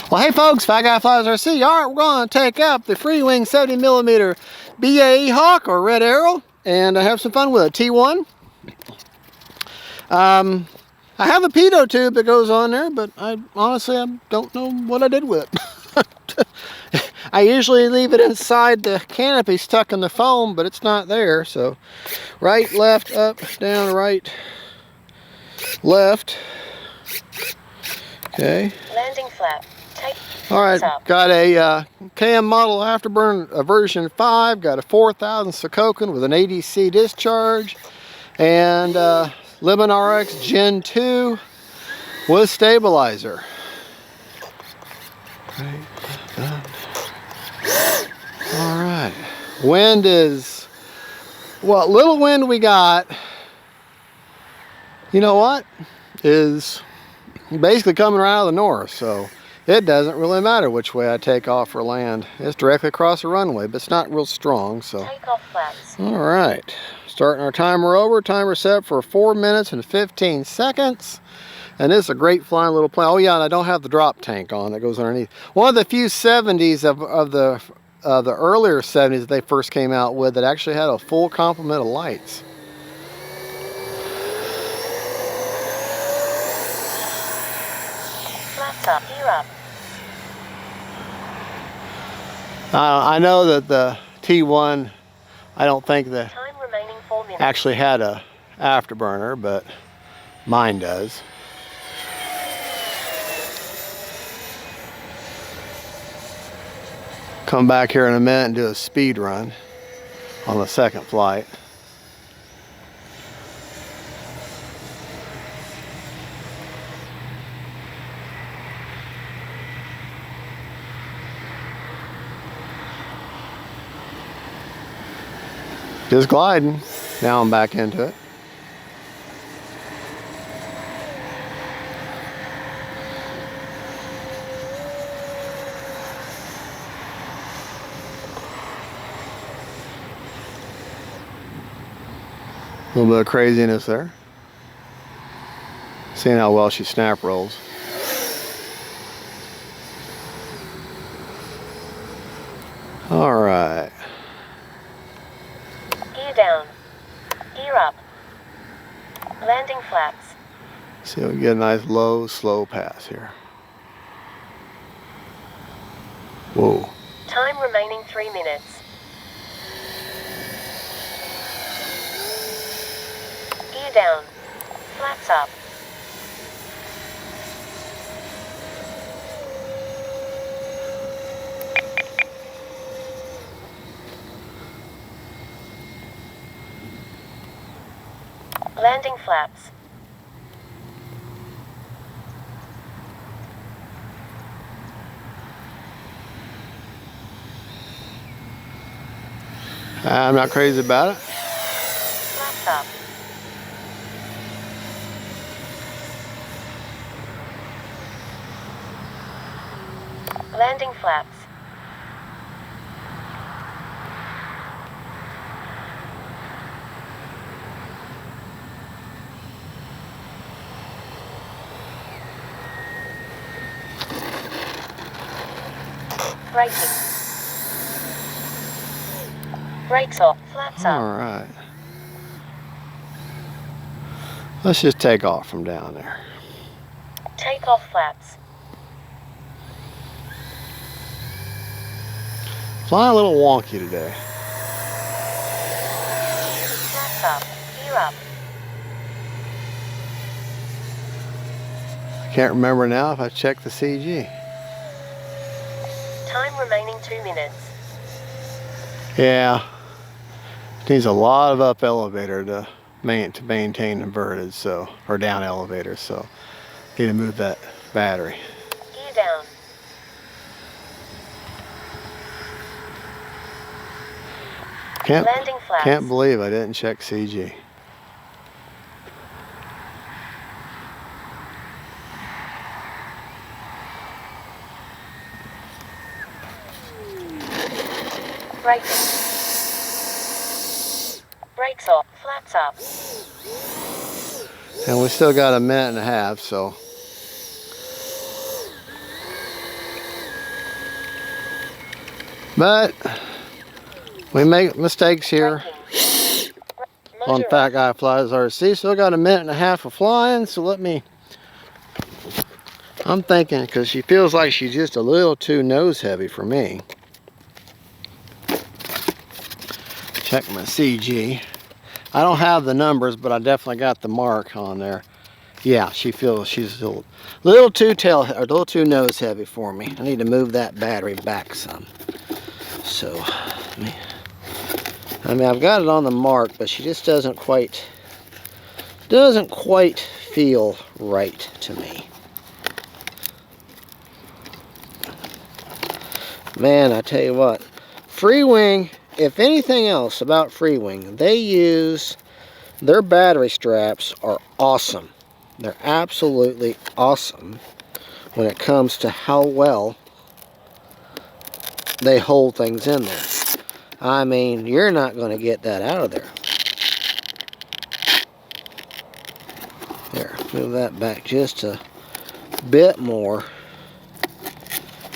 Well, hey folks, Fat Guy Flies RC. All right, we're going to take up the FREEWING 70mm BAe Hawk or Red Arrow and have some fun with it. T1. I have a pitot tube that goes on there, but I don't know what I did with it. I usually leave it inside the canopy stuck in the foam, but it's not there. So right, left, up, down, right, left. Okay. Landing flap. All right, got a KM model afterburn version 5, got a 4000 Sokokin with an ADC discharge, and Lemon RX Gen 2 with stabilizer. All right, wind is, what little wind we got, you know what, is basically coming right out of the north, so it doesn't really matter which way I take off or land. It's directly across the runway, but it's not real strong, so. Takeoff flaps. All right, starting our timer over. Timer set for 4 minutes and 15 seconds. And this is a great flying little plane. Oh yeah, and I don't have the drop tank on that goes underneath. One of the few 70s of the earlier 70s that they first came out with that actually had a full complement of lights. Flaps up, gear up. I know that the T1, I don't think that Time remaining 4 minutes. actually had a afterburner, but mine does. Come back here in a minute and do a speed run on the second flight. Just gliding. Now I'm back into it. A little bit of craziness there. Seeing how well she snap rolls. All right. Gear down. Gear up. Landing flaps. See, we get a nice low, slow pass here. Whoa. Time remaining 3 minutes. Gear down. Flaps up. Landing flaps. I'm not crazy about it. Flaps up. Landing flaps. Braking. Brakes off. Flaps up. All right. Let's just take off from down there. Take off flaps. Flying a little wonky today. Flaps up. Gear up. I can't remember now if I checked the CG. Time remaining 2 minutes. Yeah. It needs a lot of up elevator to maintain inverted, so, or down elevator, so need to move that battery. Gear down. Landing flaps. Can't believe I didn't check CG. Braking. Brakes off. Flaps up. And we still got a minute and a half, so But we make mistakes here on Motor Fat Guy Flies RC. So I got a minute and a half of flying. So I'm thinking, because she feels like she's just a little too nose heavy for me. Check my CG. I don't have the numbers, but I definitely got the mark on there. Yeah, she feels she's a little too nose heavy for me. I need to move that battery back some. So, I mean, I've got it on the mark, but she just doesn't quite feel right to me. Man, I tell you what, FREEWING, if anything else about FREEWING, their battery straps are awesome. They're absolutely awesome when it comes to how well they hold things in there. I mean, you're not going to get that out of there. There, move that back just a bit more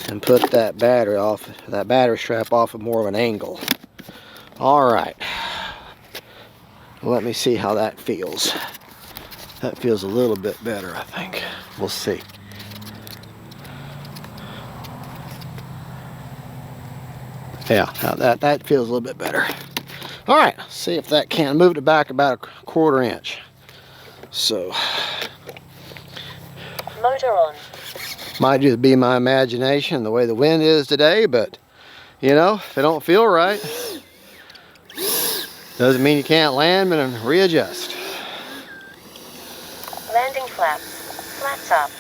and put that battery strap off at more of an angle. All right. Let me see how that feels. That feels a little bit better, I think. We'll see. Yeah, that feels a little bit better. All right, see if that can. Moved it back about a 1/4 inch. So. Motor on. Might just be my imagination, the way the wind is today, but you know, if it don't feel right, doesn't mean you can't land and readjust. Landing flaps. Flaps up.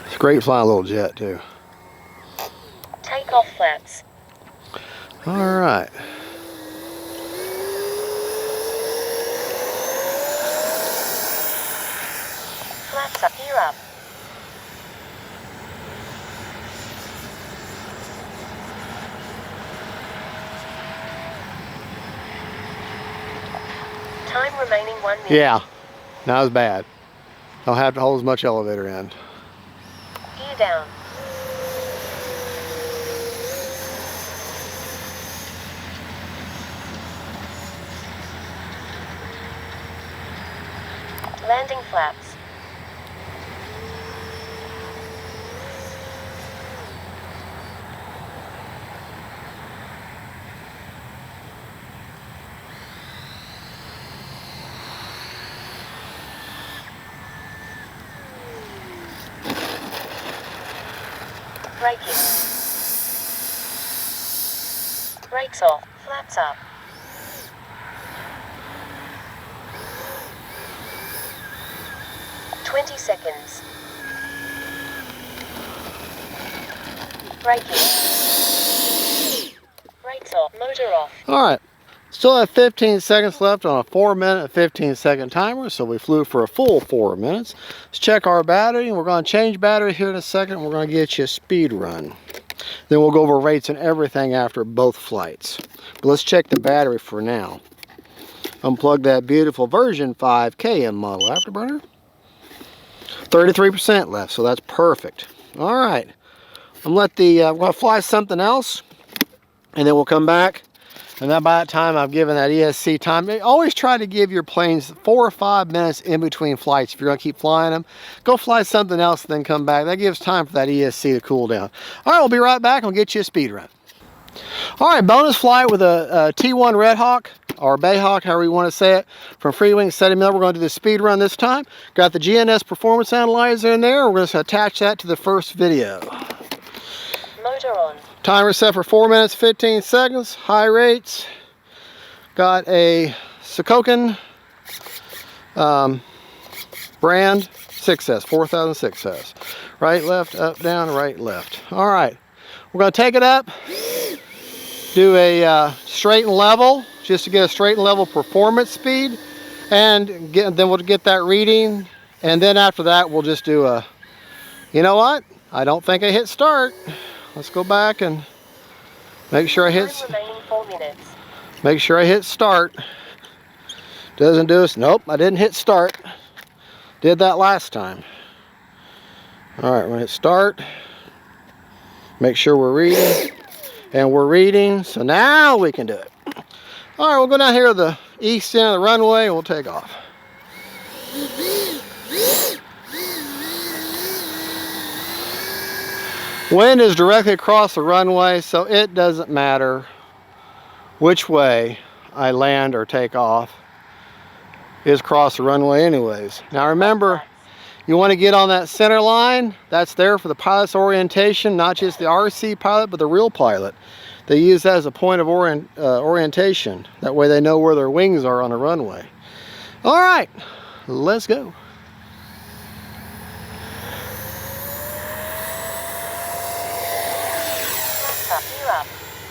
It's a great flying little jet too. Takeoff flaps. All right. Flaps up. Gear up. Time remaining 1 minute. Yeah, not as bad. Don't have to hold as much elevator in. Gear down. Landing flaps. Braking. Brakes off. Flaps up. Seconds. Braking. Brakes off. Motor off. All right. Still have 15 seconds left on a 4-minute, 15-second timer, so we flew for a full 4 minutes. Let's check our battery, and we're going to change battery here in a second. We're going to get you a speed run. Then we'll go over rates and everything after both flights. But let's check the battery for now. Unplug that beautiful version 5 KM model afterburner. 33% left, so that's perfect. All right, I'm going to fly something else, and then we'll come back. And then by that time, I've given that ESC time. Always try to give your planes 4 or 5 minutes in between flights. If you're going to keep flying them, go fly something else, then come back. That gives time for that ESC to cool down. All right, we'll be right back. I'll get you a speed run. All right, bonus flight with a T1 Red Hawk, or Bay Hawk, however you want to say it, from FREEWING 70mm. We're going to do the speed run this time. Got the GNS performance analyzer in there. We're going to attach that to the first video. Motor on. Timer set for 4 minutes, 15 seconds. High rates. Got a Sokokin brand 6S, 4000 6S. Right, left, up, down, right, left. All right, we're going to take it up. Do a straight and level, just to get a straight and level performance speed, and then we'll get that reading, and then after that we'll just do a, you know what, I don't think I hit start. Let's go back and make sure I hit. Time remaining 4 minutes. Make sure I hit start. Doesn't do us. Nope, I didn't hit start. Did that last time. All right, we're gonna hit start. Make sure we're reading. And we're reading, so now we can do it. All right, we'll go down here to the east end of the runway and we'll take off. Wind is directly across the runway, so it doesn't matter which way I land or take off. It's across the runway anyways. Now remember, you want to get on that center line. That's there for the pilot's orientation, not just the RC pilot, but the real pilot. They use that as a point of orientation. That way they know where their wings are on the runway. All right, let's go.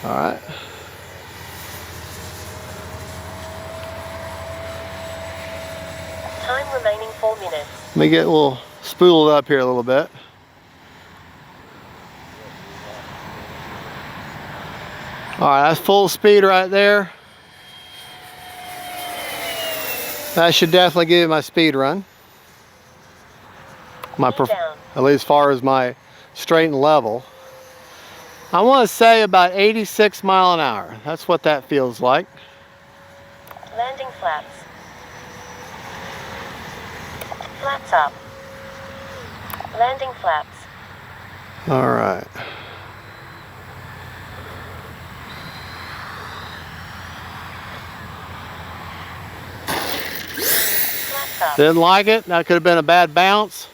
All right. Time remaining 4 minutes. Let me get a little spooled up here a little bit. All right, that's full speed right there. That should definitely give you my speed run. At least as far as my straight and level. I want to say about 86 miles an hour. That's what that feels like. Landing flaps. Flaps up. Landing flaps. All right. Flaps up. Didn't like it. That could have been a bad bounce.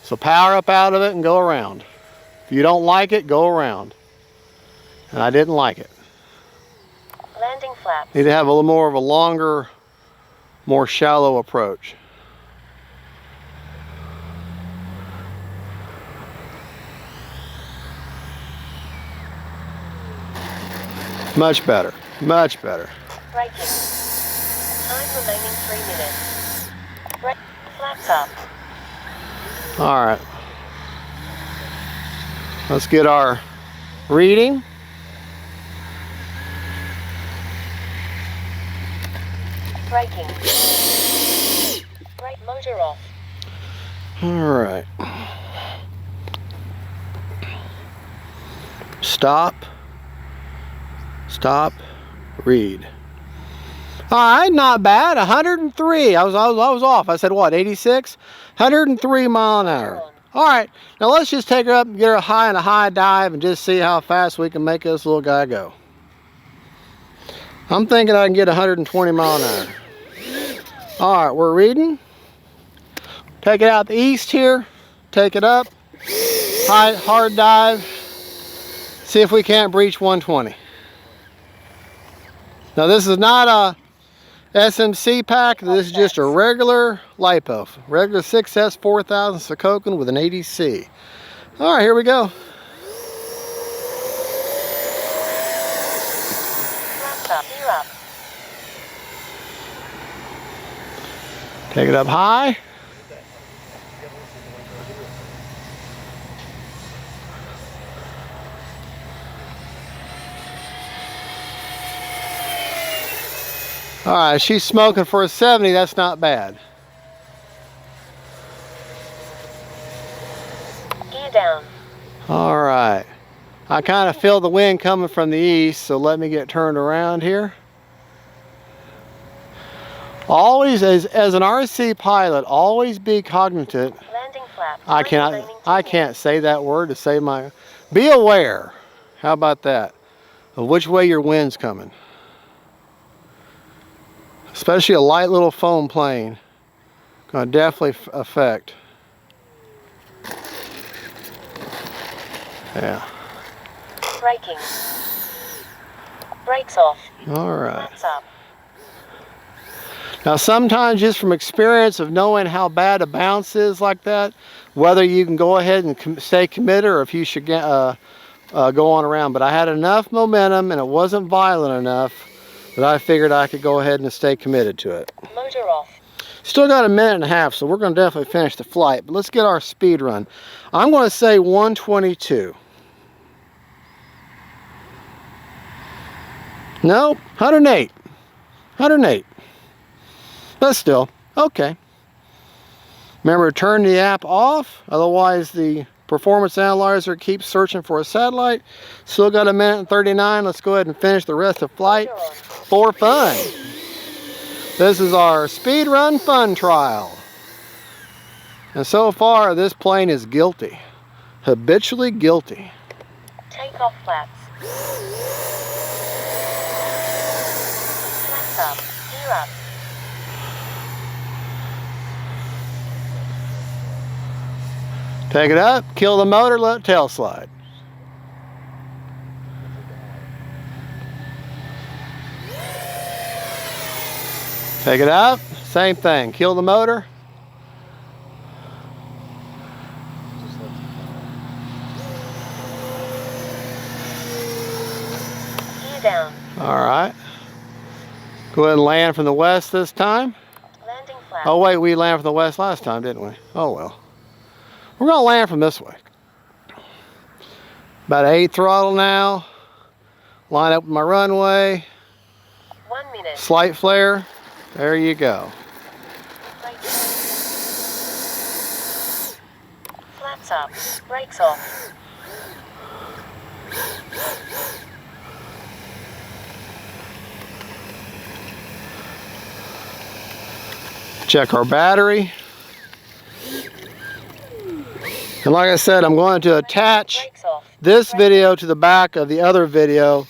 So power up out of it and go around. If you don't like it, go around. And I didn't like it. Landing flaps. Need to have a little more of a longer, more shallow approach. Much better, much better. Braking. Time remaining 3 minutes. Flaps up. All right. Let's get our reading. Braking. Brake motor off. All right. Stop. Stop. Read. All right, not bad. 103. I was off. I said what? 86. 103 mile an hour. All right. Now let's just take her up and get her high in a high dive and just see how fast we can make this little guy go. I'm thinking I can get 120 mile an hour. All right, we're reading. Take it out the east here. Take it up. High, hard dive. See if we can't breach 120. Now this is not a SMC pack. This is just a regular LiPo. Regular 6S 4000 Sokokin with an 80C. All right, here we go. You're up. Take it up high. All right, she's smoking for a 70. That's not bad. Gear down. All right. I kind of feel the wind coming from the east, so let me get turned around here. Always, as an RC pilot, always be cognizant. Landing flaps. I can't say that word to say my. Be aware. How about that? Of which way your wind's coming. Especially a light little foam plane. Gonna definitely affect. Yeah. Braking. Brakes off. All right. Flaps up. Now sometimes just from experience of knowing how bad a bounce is like that, whether you can go ahead and stay committed or if you should go on around. But I had enough momentum and it wasn't violent enough that I figured I could go ahead and stay committed to it. Motor off. Still got a minute and a half, so we're going to definitely finish the flight. But let's get our speed run. I'm going to say 122. No, 108. 108. But still, okay. Remember to turn the app off, otherwise the performance analyzer keeps searching for a satellite. Still got a minute and 39. Let's go ahead and finish the rest of flight for fun. This is our speed run fun trial. And so far, this plane is guilty. Habitually guilty. Takeoff flaps. Flaps up. Gear up. Take it up, kill the motor, let it tail slide. Take it up, same thing, kill the motor. Gear down. All right. Go ahead and land from the west this time. Landing flaps. Oh wait, we landed from the west last time, didn't we? Oh well. We're gonna land from this way. About 8 throttle now. Line up with my runway. 1 minute. Slight flare. There you go. Braking. Flaps up. Brakes off. Check our battery. And like I said, I'm going to attach Brakes off. this video to the back of the other video.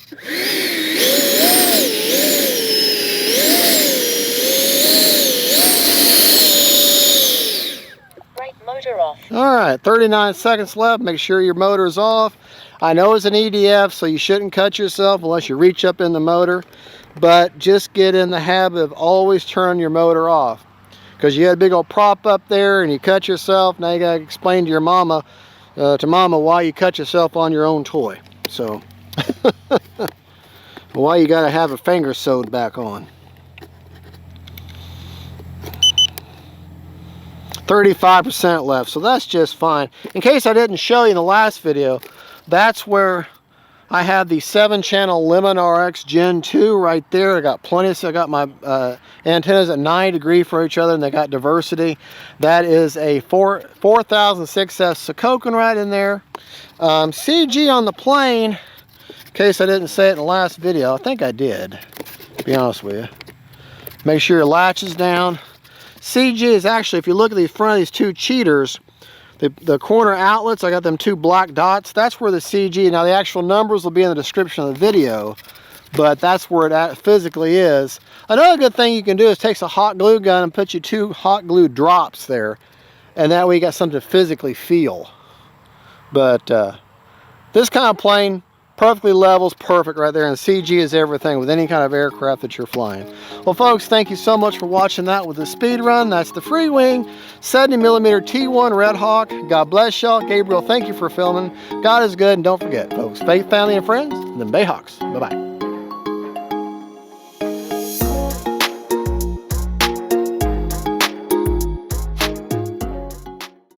Brake motor off. All right, 39 seconds left. Make sure your motor is off. I know it's an EDF, so you shouldn't cut yourself unless you reach up in the motor. But just get in the habit of always turning your motor off. Because you had a big old prop up there and you cut yourself. Now you got to explain to your mama, why you cut yourself on your own toy. So, why you got to have a finger sewed back on. 35% left, so that's just fine. In case I didn't show you in the last video, that's where I have the 7-channel Lemon RX Gen 2 right there. I got plenty, so I got my antennas at 90 degrees for each other, and they got diversity. That is a 4006S Sokokin right in there. CG on the plane, in case I didn't say it in the last video, I think I did, to be honest with you. Make sure your latch is down. CG is actually, if you look at the front of these two cheaters, the corner outlets, I got them 2 black dots. That's where the CG, now the actual numbers will be in the description of the video, but that's where it physically is. Another good thing you can do is take a hot glue gun and put you 2 hot glue drops there, and that way you got something to physically feel. But this kind of plane, perfectly levels, perfect right there, and CG is everything with any kind of aircraft that you're flying. Well folks, thank you so much for watching that with the speed run. That's the FREEWING 70mm T1 Red Hawk. God bless y'all. Gabriel, thank you for filming. God is good, and don't forget folks, faith, family, and friends, and then Bayhawks. Bye-bye.